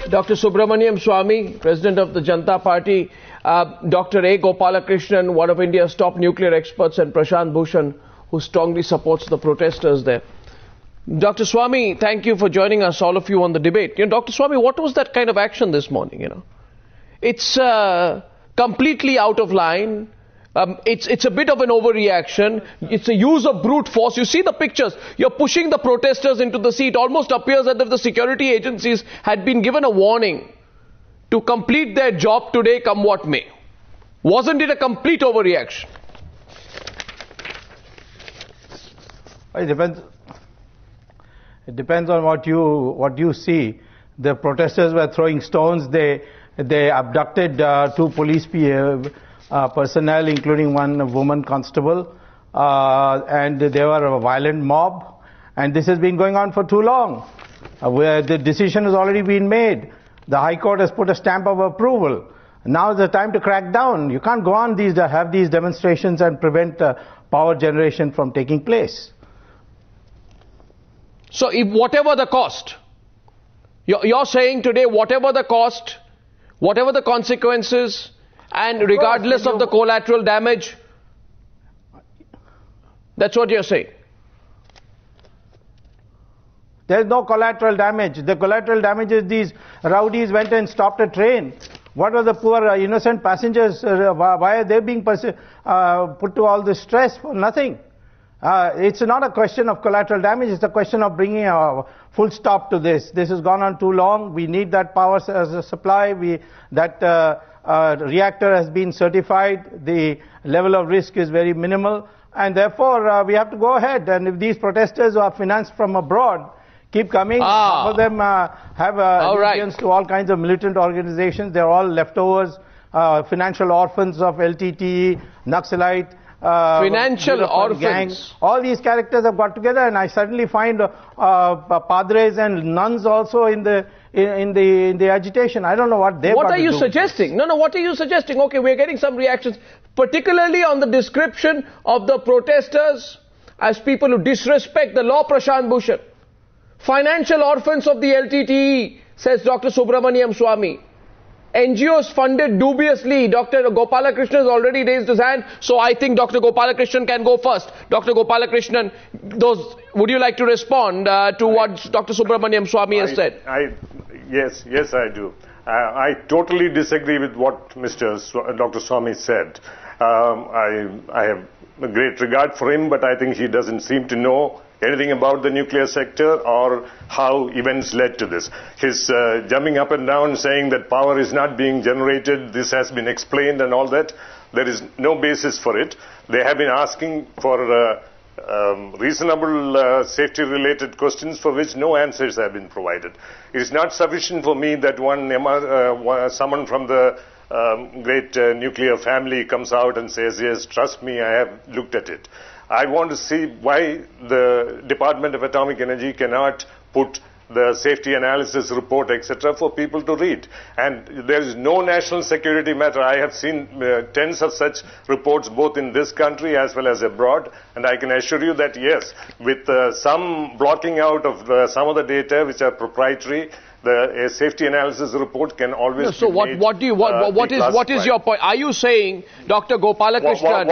Dr. Subramanian Swamy, President of the Janata Party, Dr. A. Gopalakrishnan, one of India's top nuclear experts, and Prashant Bhushan, who strongly supports the protesters there. Dr. Swamy, thank you for joining us, all of you, on the debate. Dr. Swamy, what was that kind of action this morning? It's completely out of line. It's a bit of an overreaction. It's a use of brute force. You see the pictures. You're pushing the protesters into the sea. It almost appears as if the security agencies had been given a warning to complete their job today, come what may. Wasn't it a complete overreaction? It depends on what you see. The protesters were throwing stones. They abducted two police personnel, including one woman constable, and they were a violent mob. And this has been going on for too long. Where the decision has already been made. The High Court has put a stamp of approval. Now is the time to crack down. You can't go on have these demonstrations and prevent power generation from taking place. So if whatever the cost, you're saying today, whatever the cost, whatever the consequences, and regardless of the collateral damage, that's what you're saying. There's no collateral damage. The collateral damage is these rowdies went and stopped a train. What were the poor innocent passengers? Why are they being put to all this stress for nothing? It's not a question of collateral damage. It's a question of bringing a full stop to this. This has gone on too long. We need that power as a supply. That reactor has been certified. The level of risk is very minimal. And therefore, we have to go ahead. And if these protesters who are financed from abroad keep coming, some of them have allegiance to all kinds of militant organizations. They're all leftovers, financial orphans of LTTE, Naxalite, financial orphans. Gangs. All these characters have got together, and I suddenly find padres and nuns also in the agitation. I don't know what they. What are you suggesting? No, what are you suggesting? Okay, we're getting some reactions, particularly on the description of the protesters as people who disrespect the law. Prashant Bhushan, financial orphans of the LTTE, says Dr. Subramanian Swamy. NGOs funded dubiously. Dr. Gopalakrishnan has already raised his hand, so I think Dr. Gopalakrishnan can go first. Dr. Gopalakrishnan, would you like to respond to what Dr. Subramanian Swamy has said? Yes, I do. I totally disagree with what Dr. Swamy said. I have a great regard for him, but I think he doesn't seem to know anything about the nuclear sector or how events led to this. His jumping up and down saying that power is not being generated, this has been explained and all that, there is no basis for it. They have been asking for reasonable safety-related questions for which no answers have been provided. It is not sufficient for me that someone from the great nuclear family comes out and says, yes, trust me, I have looked at it. I want to see why the Department of Atomic Energy cannot put the safety analysis report, etc., for people to read. And there is no national security matter. I have seen tens of such reports both in this country as well as abroad, and I can assure you that yes, with some blocking out of some of the data which are proprietary, a safety analysis report can always be made. What is your point? Are you saying, Dr. Gopalakrishnan?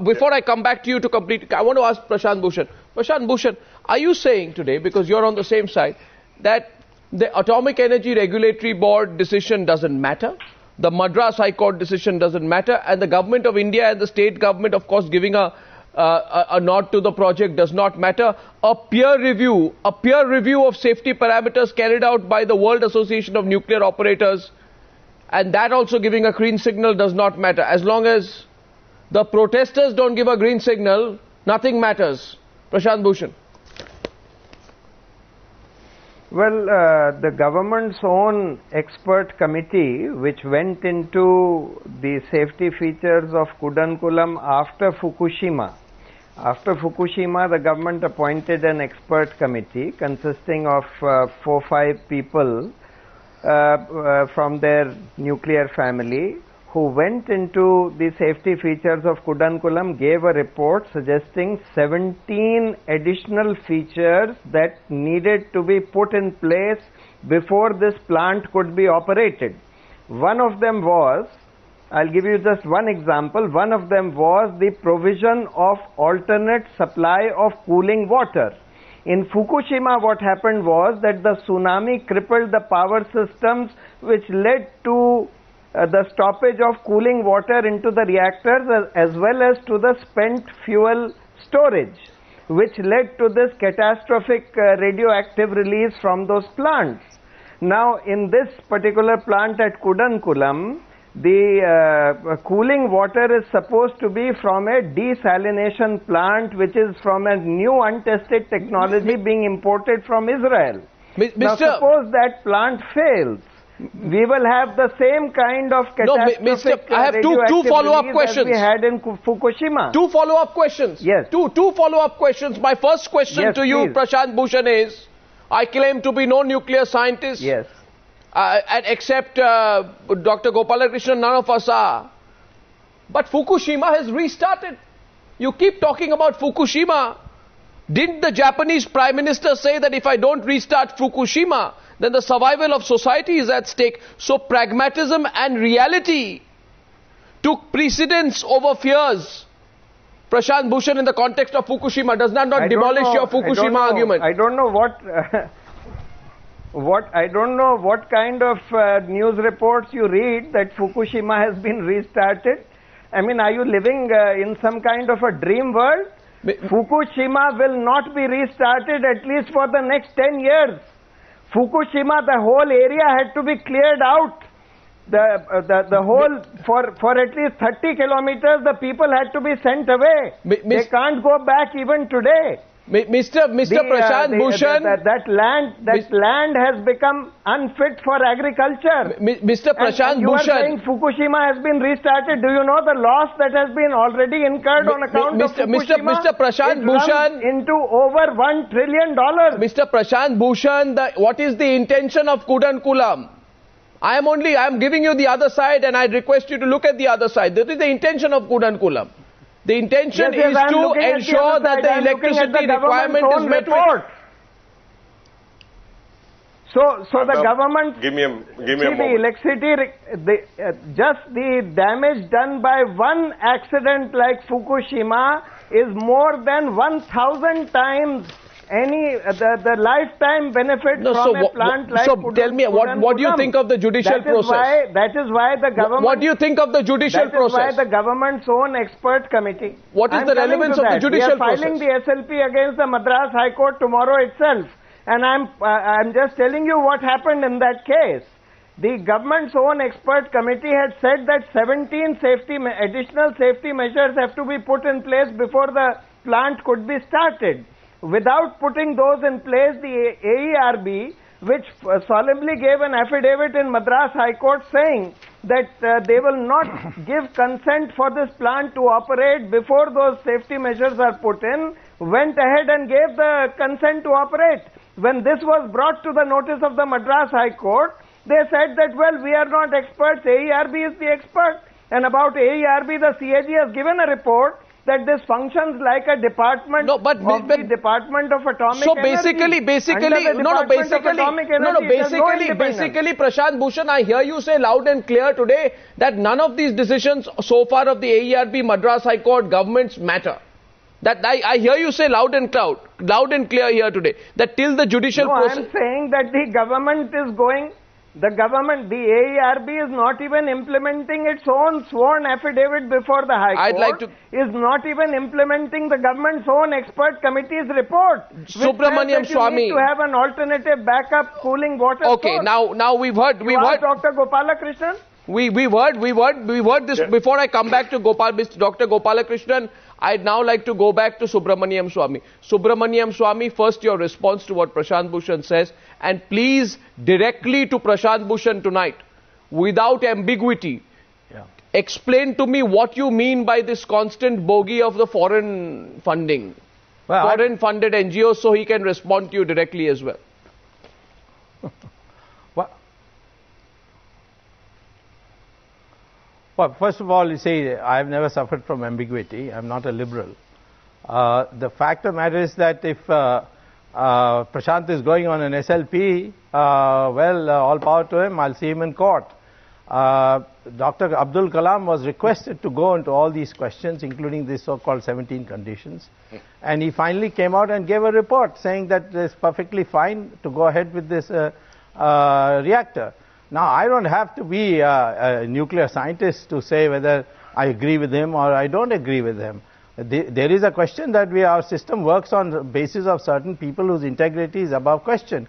Before I come back to you to complete, I want to ask Prashant Bhushan. Prashant Bhushan, are you saying today, because you're on the same side, that the Atomic Energy Regulatory Board decision doesn't matter, the Madras High Court decision doesn't matter, and the government of India and the state government, of course, giving a nod to the project does not matter? A peer review of safety parameters carried out by the World Association of Nuclear Operators, and that also giving a green signal, does not matter. As long as the protesters don't give a green signal, nothing matters. Prashant Bhushan. Well, the government's own expert committee, which went into the safety features of Kudankulam after Fukushima. After Fukushima, the government appointed an expert committee consisting of 4-5 people from their nuclear family, who went into the safety features of Kudankulam, gave a report suggesting 17 additional features that needed to be put in place before this plant could be operated. One of them was, I'll give you just one example, one of them was the provision of alternate supply of cooling water. In Fukushima, what happened was that the tsunami crippled the power systems, which led to the stoppage of cooling water into the reactors as well as to the spent fuel storage, which led to this catastrophic radioactive release from those plants. Now, in this particular plant at Kudankulam, the cooling water is supposed to be from a desalination plant, which is from a new untested technology being imported from Israel. Now, suppose that plant fails, we will have the same kind of catastrophic I have two follow-up questions. As we had in Fukushima. Two follow-up questions. Yes. Two follow-up questions. My first question to you, please. Prashant Bhushan, is, I claim to be no nuclear scientist. Yes. And except Dr. Gopalakrishnan, none of us are. But Fukushima has restarted. You keep talking about Fukushima. Didn't the Japanese Prime Minister say that if I don't restart Fukushima, then the survival of society is at stake? So pragmatism and reality took precedence over fears. Prashant Bhushan, in the context of Fukushima, does that not demolish your Fukushima argument? I don't know what kind of news reports you read that Fukushima has been restarted. I mean, are you living in some kind of a dream world? Fukushima will not be restarted at least for the next 10 years. Fukushima, the whole area had to be cleared out. The whole, for at least 30 kilometers, the people had to be sent away. They can't go back even today. Mr. Prashant Bhushan, that land has become unfit for agriculture. Mr. Prashant you are saying Bhushan, Fukushima has been restarted. Do you know the loss that has been already incurred on account of Fukushima? Mr. Prashant Bhushan, into over $1 trillion. Mr. Prashant Bhushan, what is the intention of Kudankulam? I am giving you the other side, and I request you to look at the other side. That is the intention of Kudankulam. The intention is to ensure that the electricity requirement is met with. So the government, give me a moment. The electricity, just the damage done by one accident like Fukushima is more than 1,000 times the lifetime benefit from a plant like Kudankulam. So tell me, what do you think of the judicial process? That is why the government... What do you think of the judicial process? That is why the government's own expert committee... What is the relevance of the judicial process? We are filing the SLP against the Madras High Court tomorrow itself. And I'm just telling you what happened in that case. The government's own expert committee had said that 17 additional safety measures have to be put in place before the plant could be started. Without putting those in place, the AERB, which solemnly gave an affidavit in Madras High Court saying that they will not give consent for this plant to operate before those safety measures are put in, went ahead and gave the consent to operate. When this was brought to the notice of the Madras High Court, they said that, well, we are not experts, AERB is the expert. And about AERB, the CAG has given a report that this functions like a department of the Department of Atomic Energy. Basically, Prashant Bhushan, I hear you say loud and clear today that none of these decisions so far of the AERB, Madras High Court governments matter. That I hear you say loud and clear here today, that till the judicial process... I am saying that the government is going... The AERB is not even implementing its own sworn affidavit before the High Court, is not even implementing the government's own expert committee's report. Subramanian Swamy. You need to have an alternative backup cooling water source. Now we've heard... Dr. Gopalakrishnan? We've heard this. Before I come back to Dr. Gopalakrishnan, I'd now like to go back to Subramanian Swamy. Subramanian Swamy, first your response to what Prashant Bhushan says, and please directly to Prashant Bhushan tonight, without ambiguity, explain to me what you mean by this constant bogey of the foreign funding, foreign funded NGOs, so he can respond to you directly as well. First of all, you see, I've never suffered from ambiguity. I'm not a liberal. The fact of the matter is that if Prashant is going on an SLP, all power to him. I'll see him in court. Dr. Abdul Kalam was requested to go into all these questions, including these so-called 17 conditions. And he finally came out and gave a report saying that it's perfectly fine to go ahead with this reactor. Now, I don't have to be a nuclear scientist to say whether I agree with him or I don't agree with him. There is a question that our system works on the basis of certain people whose integrity is above question.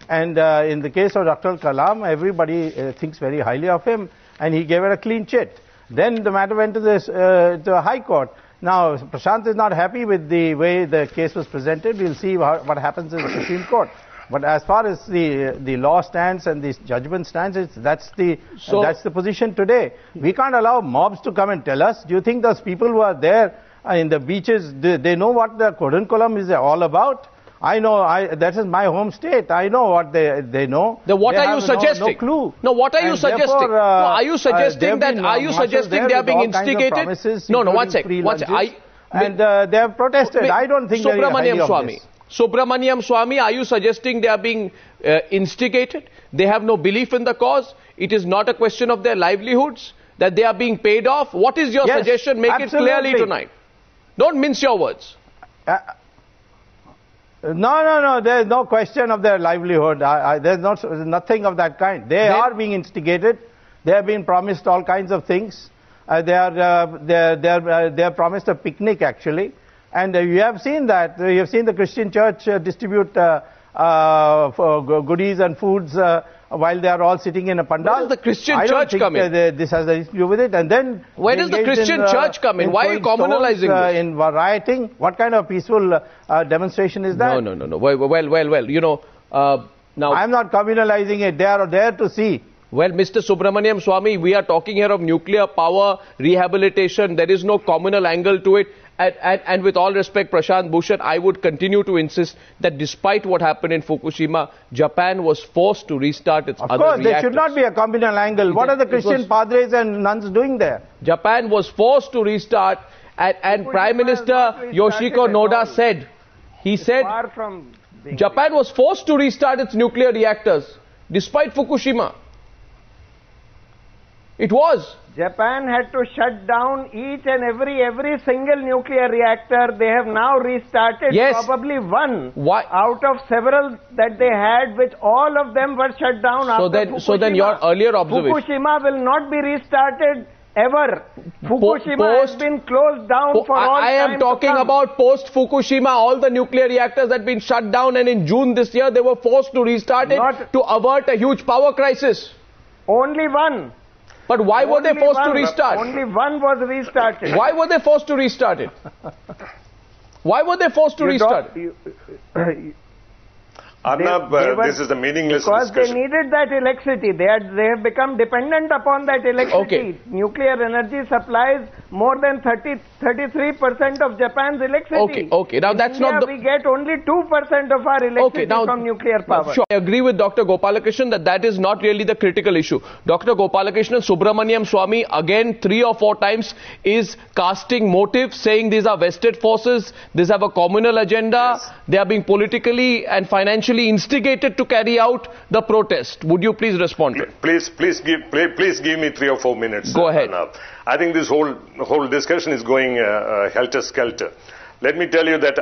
And in the case of Dr. Kalam, everybody thinks very highly of him, and he gave it a clean chit. Then the matter went to the High Court. Now, Prashant is not happy with the way the case was presented. We'll see what happens in the Supreme Court. But as far as the law stands and the judgment stands, that's the position today. We can't allow mobs to come and tell us. Do you think those people who are there in the beaches, they know what the Kudankulam is all about? I know, that is my home state. I know what they know. Then what are you suggesting? No clue. No, what are you suggesting? No, are you suggesting that? Are you suggesting they are being instigated? No, one sec. And they have protested. I don't think very highly of this. Subramanian Swamy, are you suggesting they are being instigated? They have no belief in the cause? It is not a question of their livelihoods? That they are being paid off? What is your suggestion? Make absolutely. It clearly tonight. Don't mince your words. No, there is no question of their livelihood. There's nothing of that kind. They are being instigated. They have been promised all kinds of things. They are promised a picnic, actually. And you have seen that. You have seen the Christian church distribute goodies and foods while they are all sitting in a pandal. Where does the Christian church come in? This has anything to do with it. And then where does the Christian church come in? Why are you communalizing this? In rioting? What kind of peaceful demonstration is that? No. Well. You know, now I'm not communalizing it. They are there to see. Well, Mr. Subramanian Swamy, we are talking here of nuclear power, rehabilitation. There is no communal angle to it. And with all respect, Prashant Bhushan, I would continue to insist that despite what happened in Fukushima, Japan was forced to restart its other reactors. Of course, there should not be a communal angle. What are the Christian padres and nuns doing there? Japan was forced to restart, and Prime Minister Yoshiko Noda said, Japan was forced to restart its nuclear reactors, despite Fukushima. It was. Japan had to shut down each and every single nuclear reactor. They have now restarted probably one out of several that they had, which all of them were shut down after Fukushima. So then your earlier observation. Fukushima will not be restarted ever. Fukushima has been closed down for all time. I am talking about post-Fukushima. All the nuclear reactors had been shut down, and in June this year they were forced to restart it to avert a huge power crisis. Only one. But why were they forced to restart? Only one was restarted. Why were they forced to restart it? Why were they forced to restart it? Arnab, this is a meaningless because discussion. They needed that electricity. They have become dependent upon that electricity. Okay. Nuclear energy supplies more than 33% of Japan's electricity. Okay. Now that's India, not the... we get only 2% of our electricity from nuclear power. Sure. I agree with Dr. Gopalakrishnan that is not really the critical issue. Dr. Gopalakrishnan, Subramanian Swamy again 3 or 4 times is casting motive, saying these are vested forces, these have a communal agenda, they are being politically and financially instigated to carry out the protest. Would you please respond to it? Please give me 3 or 4 minutes. Go ahead. I think this whole discussion is going helter-skelter. Let me tell you that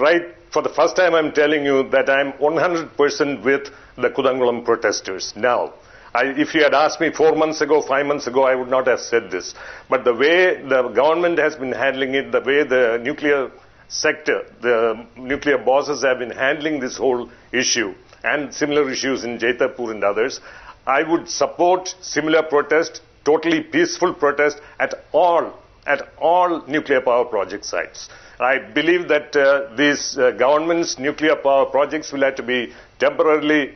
right for the first time I'm telling you that I'm 100% with the Kudankulam protesters. Now, if you had asked me 4 months ago, 5 months ago, I would not have said this. But the way the government has been handling it, the way the nuclear sector, the nuclear bosses have been handling this whole issue and similar issues in Jaitapur and others, I would support similar protest, totally peaceful protest at all nuclear power project sites. I believe that these government's nuclear power projects will have to be temporarily,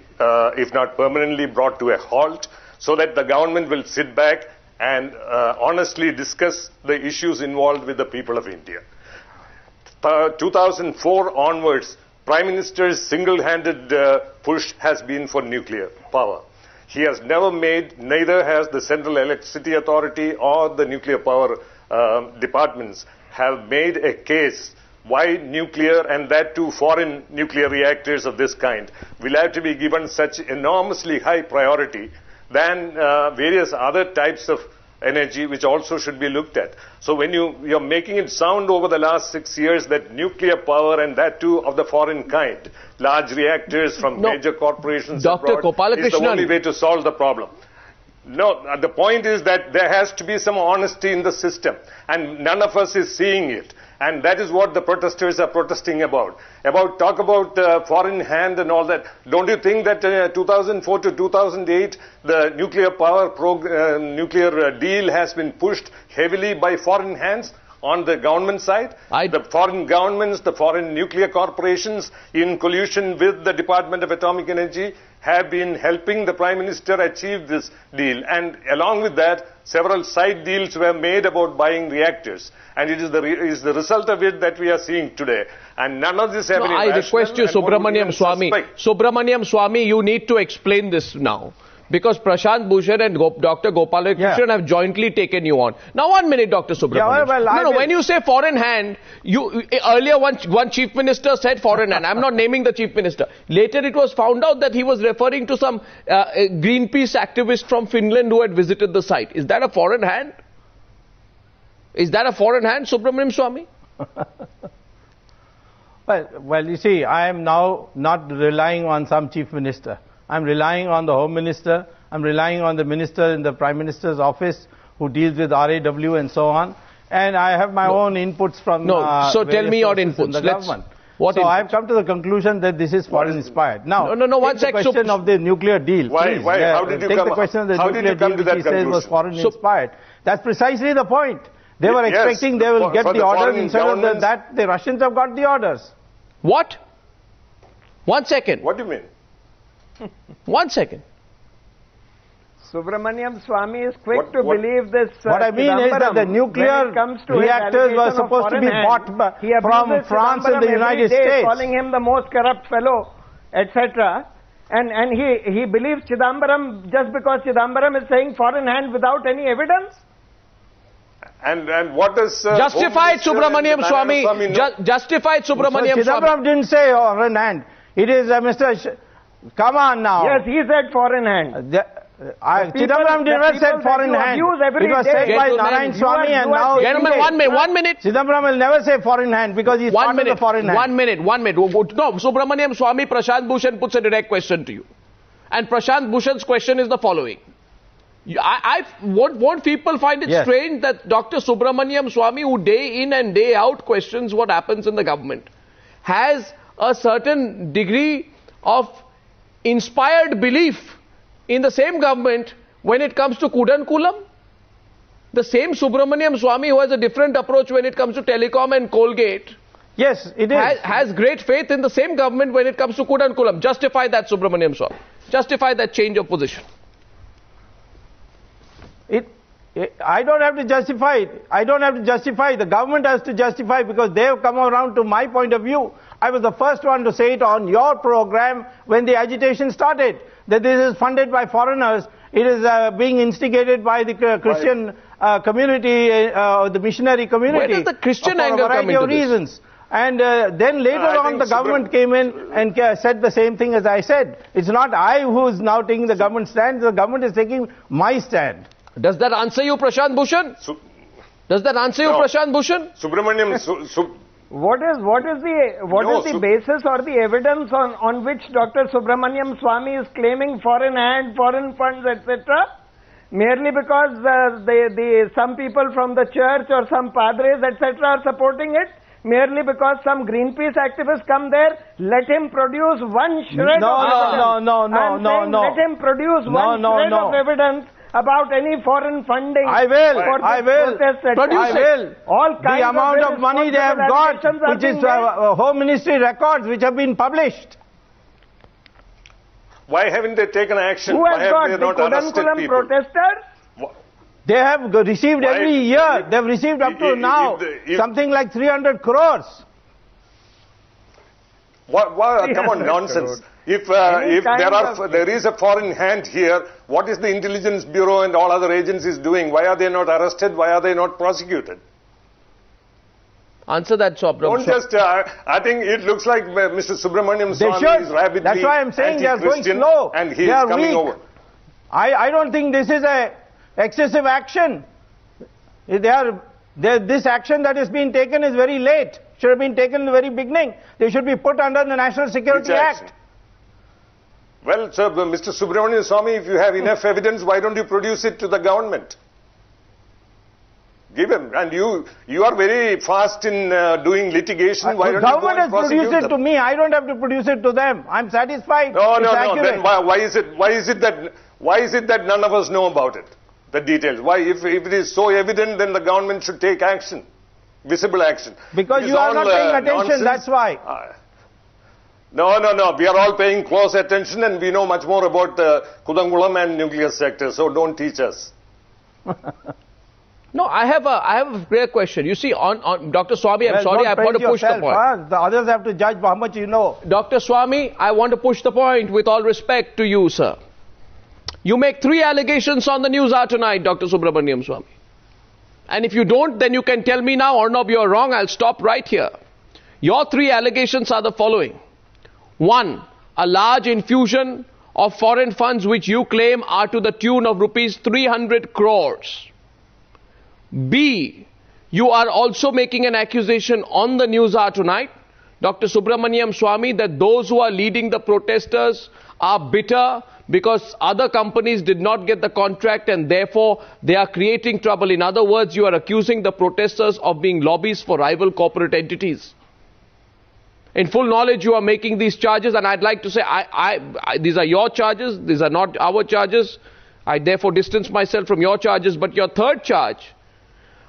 if not permanently, brought to a halt so that the government will sit back and honestly discuss the issues involved with the people of India. 2004 onwards, Prime Minister's single-handed push has been for nuclear power. He has never made, neither has the Central Electricity Authority or the nuclear power departments have made a case why nuclear, and that too foreign nuclear reactors of this kind, will have to be given such enormously high priority than various other types of energy which also should be looked at. So when you're making it sound over the last 6 years that nuclear power, and that too of the foreign kind, large reactors from major corporations Dr. abroad, is the only way to solve the problem. No, the point is that there has to be some honesty in the system, and none of us is seeing it. And that is what the protesters are protesting about. Talk about foreign hand and all that. Don't you think that 2004 to 2008, the nuclear power nuclear deal has been pushed heavily by foreign hands on the government side? The foreign governments, the foreign nuclear corporations, in collusion with the Department of Atomic Energy, have been helping the Prime Minister achieve this deal. And along with that, several side deals were made about buying reactors. And it is the result of it that we are seeing today. And none of this have any rational. I request you, Subramanian Swamy. Subramanian Swamy, you need to explain this now. Because Prashant Bhushan and Dr. Gopalakrishnan have jointly taken you on. Now, 1 minute, Dr. Subramanian. When you say foreign hand, earlier one chief minister said foreign hand. I'm not naming the chief minister. Later it was found out that he was referring to some Greenpeace activist from Finland who had visited the site. Is that a foreign hand? Is that a foreign hand, Subramanian Swamy? Well, you see, I am now not relying on some chief minister. I'm relying on the Home Minister, I'm relying on the Minister in the Prime Minister's office who deals with RAW and so on, and I have my own inputs from so tell me your inputs. In the government. I've come to the conclusion that this is foreign inspired. Now, one the question of the nuclear deal. Why? How did you come? The question of the nuclear deal which he says was foreign inspired. That's precisely the point. They were expecting they will get the orders. Instead of that, the Russians have got the orders. What? 1 second. What do you mean? 1 second. Subramanian Swamy is quick to believe this. What I mean is that the nuclear reactors were supposed to be bought from France and the United States. Calling him the most corrupt fellow, etc. And he believes Chidambaram just because Chidambaram is saying foreign hand without any evidence. And what does justified Subramanian Swamy? Justified Subramanian Swamy. Chidambaram didn't say foreign hand. It is Mr. Come on now. Yes, he said foreign hand. Chidambaram did not say foreign hand. It was said by Narayan Swamy and now... Gentlemen, 1 minute. Chidambaram will never say foreign hand because he's part of the foreign hand. 1 minute. No, Subramanian Swamy, Prashant Bhushan puts a direct question to you. And Prashant Bhushan's question is the following. Won't people find it strange that Dr. Subramanian Swamy, who day in and day out questions what happens in the government, has a certain degree of inspired belief in the same government when it comes to Kudankulam? The same Subramanian Swamy who has a different approach when it comes to telecom and Colgate. Yes, it is. Has great faith in the same government when it comes to Kudankulam. Justify that, Subramanian Swamy. Justify that change of position. I don't have to justify it. I don't have to justify it. The government has to justify because they have come around to my point of view. I was the first one to say it on your program when the agitation started, that this is funded by foreigners. It is being instigated by the Christian community, the missionary community. Where does the Christian angle come into reasons. And then later on the government came in and said the same thing as I said. It's not I who is now taking the government stand, the government is taking my stand. Does that answer you, Prashant Bhushan? Does that answer you, Prashant Bhushan? Subramanian, what is the basis or the evidence on which Dr. Subramanian Swamy is claiming foreign hand, foreign funds, etc.? Merely because some people from the church or some padres, etc. are supporting it? Merely because some Greenpeace activists come there, let him produce one shred of evidence. Let him produce one shred of evidence about any foreign funding. I will. All kinds the amount of money they have got, which is Home Ministry records, which have been published. Why haven't they taken action? Who has got the Kudankulam protesters? They have received every year. They have received up to now something like 300 crores. Come on, nonsense. If there is a foreign hand here, what is the Intelligence Bureau and all other agencies doing? Why are they not arrested? Why are they not prosecuted? Answer that, Subramanian. Don't just, I think it looks like Mr. Subramanian Swamy is rabidly That's why I'm saying they are going slow. And he is coming over. I don't think this is a excessive action. This action that is being taken is very late. Should have been taken in the very beginning. They should be put under the National Security Act. Well, sir, Mr. Subramanian Swamy, if you have enough evidence, why don't you produce it to the government? Give him. And you are very fast in doing litigation. Why don't you go and prosecute them? The government has produced it to me. I don't have to produce it to them. I'm satisfied. No. Then why is it that none of us know about it? The details. Why, if it is so evident, then the government should take action, visible action. Because you are not paying attention. That's why. No. We are all paying close attention, and we know much more about Kudankulam and nuclear sector. So don't teach us. No, I have a clear question. You see, on Dr. Swamy, I'm sorry, I want to push the point. The others have to judge how much you know. Dr. Swamy, I want to push the point with all respect to you, sir. You make 3 allegations on the news hour tonight, Dr. Subramanian Swamy. And if you don't, then you can tell me now, or no, you're wrong, I'll stop right here. Your 3 allegations are the following. 1, a large infusion of foreign funds which you claim are to the tune of rupees 300 crores. B, you are also making an accusation on the news hour tonight, Dr. Subramanian Swamy, that those who are leading the protesters are bitter because other companies did not get the contract and therefore they are creating trouble. In other words, you are accusing the protesters of being lobbyists for rival corporate entities. In full knowledge, you are making these charges, and I'd like to say, these are your charges, these are not our charges. I therefore distance myself from your charges. But your third charge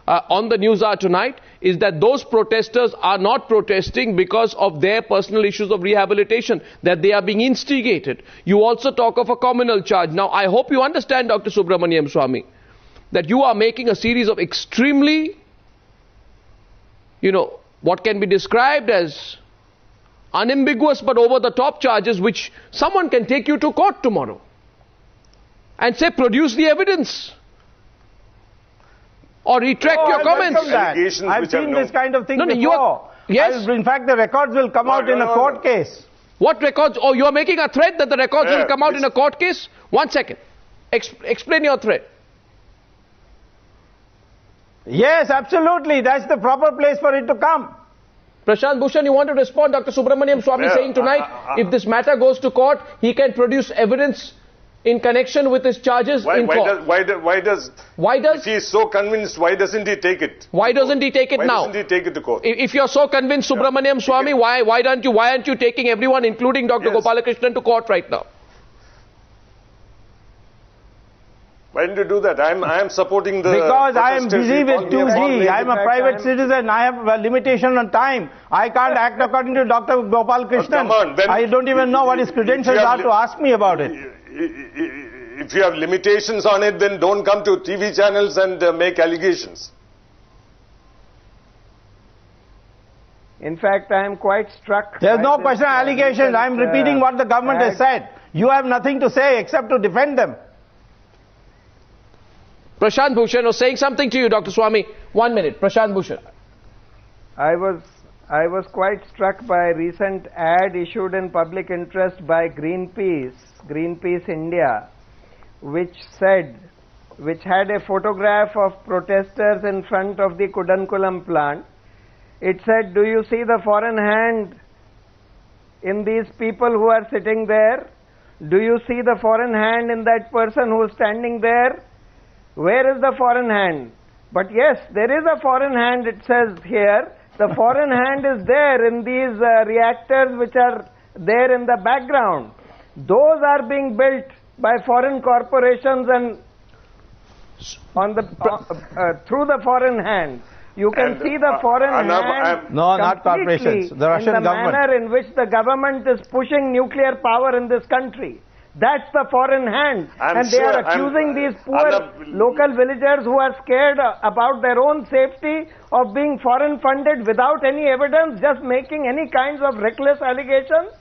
on the news hour tonight is that those protesters are not protesting because of their personal issues of rehabilitation, that they are being instigated. You also talk of a communal charge. Now, I hope you understand, Dr. Subramanian Swamy, that you are making a series of extremely, what can be described as unambiguous but over-the-top charges which someone can take you to court tomorrow and say, produce the evidence. Or retract your comments. I've seen this kind of thing before. Yes. In fact, the records will come out in a court case. What records? Oh, you are making a threat that the records will come out in a court case? 1 second. Explain your threat. Yes, absolutely. That's the proper place for it to come. Prashant Bhushan, you want to respond? Dr. Subramanian Swamy saying tonight, if this matter goes to court, he can produce evidence in connection with his charges in court. Why does if he is so convinced, why doesn't he take it? Why doesn't he take it now? Why doesn't he take it to court? If you're so convinced, Subramanian Swamy, why aren't you taking everyone, including Dr. Gopalakrishnan, to court right now? Why didn't you do that? I am supporting the... Because I am busy with 2G. I am a private citizen. I have a limitation on time. I can't act according to Dr. Gopalakrishnan. I don't even know what his credentials are to ask me about it. If you have limitations on it, then don't come to TV channels and make allegations. In fact, I am quite struck. There is no question of allegations. I am repeating what the government has said. You have nothing to say except to defend them. Prashant Bhushan was saying something to you, Dr. Swamy. 1 minute. Prashant Bhushan. I was quite struck by a recent ad issued in public interest by Greenpeace India, which had a photograph of protesters in front of the Kudankulam plant. It said, do you see the foreign hand in these people who are sitting there? Do you see the foreign hand in that person who is standing there? Where is the foreign hand? But yes, there is a foreign hand, it says here. The foreign hand is there in these reactors which are there in the background. Those are being built by foreign corporations and through the foreign hand. You can see the foreign hand not corporations, the Russian in the government. manner in which the government is pushing nuclear power in this country. That's the foreign hand. They are accusing these poor local villagers who are scared about their own safety of being foreign funded without any evidence, just making any kinds of reckless allegations.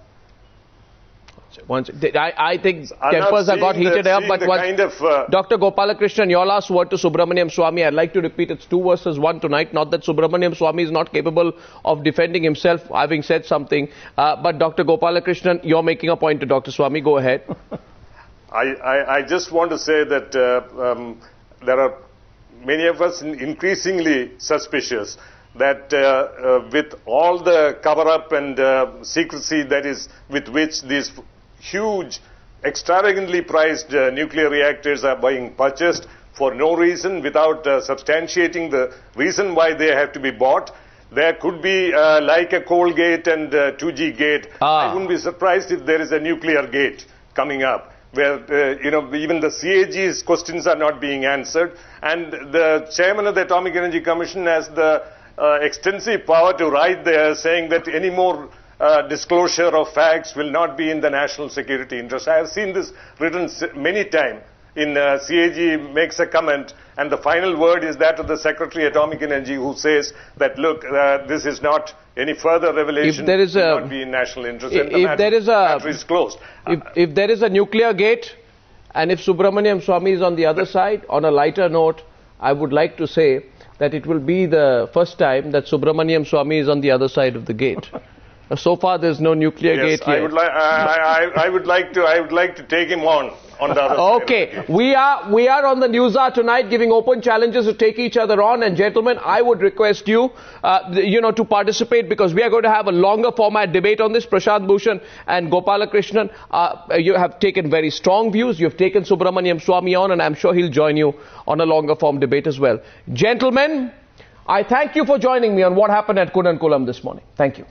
I think tempers have got heated up, but Dr. Gopalakrishnan, your last word to Subramanian Swamy. I'd like to repeat, it's 2 versus 1 tonight. Not that Subramanian Swamy is not capable of defending himself, having said something. But Dr. Gopalakrishnan, you're making a point to Dr. Swamy. Go ahead. I just want to say that there are many of us increasingly suspicious that with all the cover-up and secrecy that is with which these huge, extravagantly priced nuclear reactors are being purchased for no reason, without substantiating the reason why they have to be bought, there could be like a coal gate and 2G gate. I wouldn't be surprised if there is a nuclear gate coming up, where even the CAG's questions are not being answered, and the chairman of the Atomic Energy Commission has the extensive power to write there saying that any more disclosure of facts will not be in the national security interest. I have seen this written many times. In CAG makes a comment, and the final word is that of the Secretary of Atomic Energy, who says that, look, this is not any further revelation, if there is will not be in national interest, and the matter is closed. If there is a nuclear gate, and if Subramanian Swamy is on the other side, on a lighter note, I would like to say that it will be the first time that Subramanian Swamy is on the other side of the gate. So far, there's no nuclear gate yet. I would like to take him on the other side. Okay, we are on the News Hour tonight, giving open challenges to take each other on. And gentlemen, I would request you, to participate, because we are going to have a longer format debate on this. Prashant Bhushan and Gopalakrishnan, you have taken very strong views. You have taken Subramanian Swamy on, and I'm sure he'll join you on a longer form debate as well. Gentlemen, I thank you for joining me on what happened at Kudankulam this morning. Thank you.